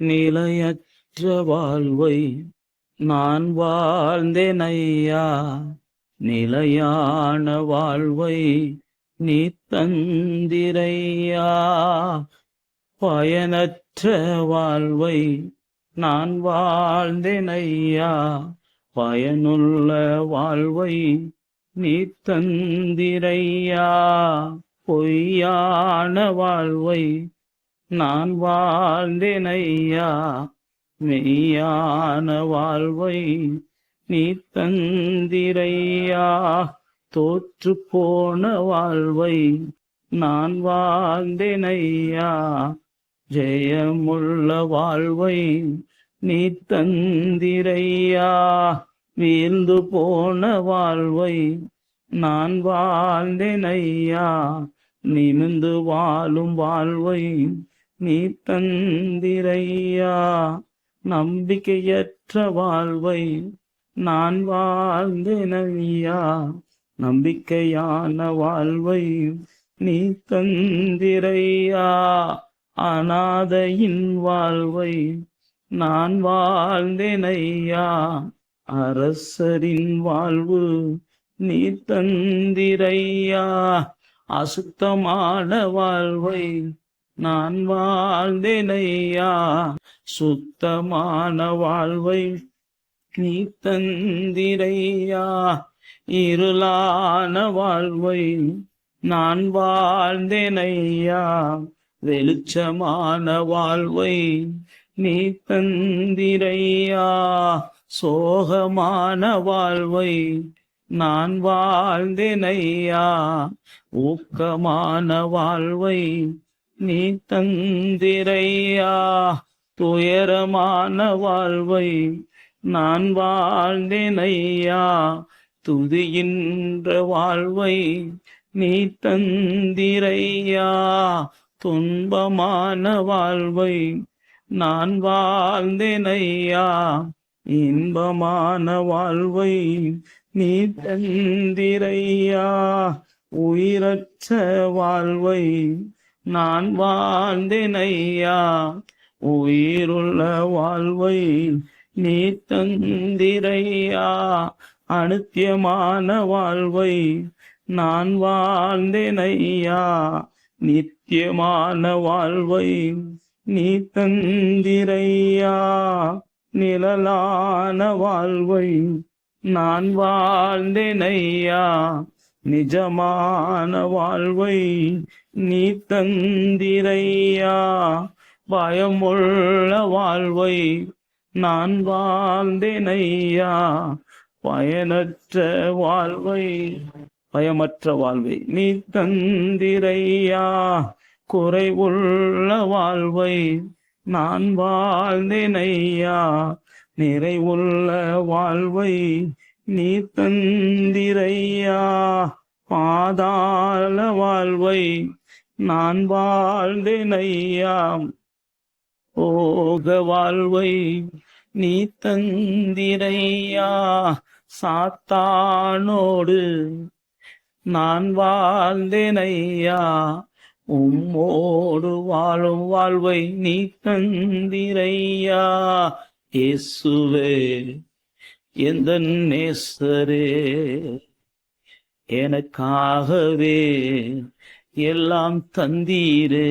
நிலையற்ற வாழ்வை நான் வாழ்ந்தேன் ஐயா, நிலையான வாழ்வை நீ தந்திரையா. பயனற்ற வாழ்வை நான் வாழ்ந்தேன் ஐயா, பயனுள்ள வாழ்வை நீ தந்திரையா. பொய்யான வாழ்வை நான் வாழ்ந்தேன் ஐயா, மெய்யான வாழ்வை நீ தந்திரையா. தோற்று போன வாழ்வை நான் வாழ்ந்தேன் ஐயா, ஜெயமுள்ள வாழ்வை நீ தந்திரையா. வீழ்ந்து போன வாழ்வை நான் வாழ்ந்தேன் ஐயா, நிமிர்ந்து வாழும் வாழ்வை நீ தந்திரையா. நம்பிக்கையற்ற வாழ்வை நான் வாழ்ந்தேன் ஐயா, நம்பிக்கையான வாழ்வை நீ தந்திரையா. அநாதையின் வாழ்வை நான் வாழ்ந்தேன் ஐயா, அரசரின் வாழ்வு நீ தந்திரையா. அசுத்தமான வாழ்வை நான் வாழ்ந்தேன் ஐயா, சுத்தமான வாழ்வை நீ தந்திரையா. இருளான வாழ்வை நான் வாழ்ந்தேன் ஐயா, வெளிச்சமான வாழ்வை நீ தந்திரையா. சோகமான வாழ்வை நான் வாழ்ந்தேன் ஐயா, ஊக்கமான வாழ்வை நீ தந்திரையா. துயரமான வாழ்வை நான் வாழ்ந்தேன் ஐயா, துதிகின்ற வாழ்வை நீ தந்திரையா. துன்பமான வாழ்வை நான் வாழ்ந்தேன் ஐயா, இன்பமான வாழ்வை நீ தந்திரையா. உயிரற்ற வாழ்வை நான் வாழ்ந்தேன் ஐயா, உயிருள்ள வாழ்வை நீ தந்திரையா. அநித்தியமான வாழ்வை நான் வாழ்ந்தேன் ஐயா, நித்தியமான வாழ்வை நீ தந்திரையா. நிழலான வாழ்வை நான் வாழ்ந்தேன் ஐயா, நிஜமான வாழ்வை நீ தந்திரையா. பயமுள்ள வாழ்வை நான் வாழ்ந்தேன் ஐயா, பயனற்ற வாழ்வை பயமற்ற வாழ்வை நீ தந்திரையா. குறைவுள்ள வாழ்வை நான் வாழ்ந்தேன் ஐயா, நிறைவுள்ள வாழ்வை நீ தந்திரையா. பாதாள வாழ்வை நான் வாழ்ந்தேன் ஐயா, ஓக வாழ்வை நீ தந்திரையா. சாத்தானோடு நான் வாழ்ந்தேன் ஐயா, உம்மோடு வாழும் வாழ்வை நீ தந்திரையா. இயேசுவே எந்த நேசரே, எனக்காகவே எல்லாம் தந்தீரே.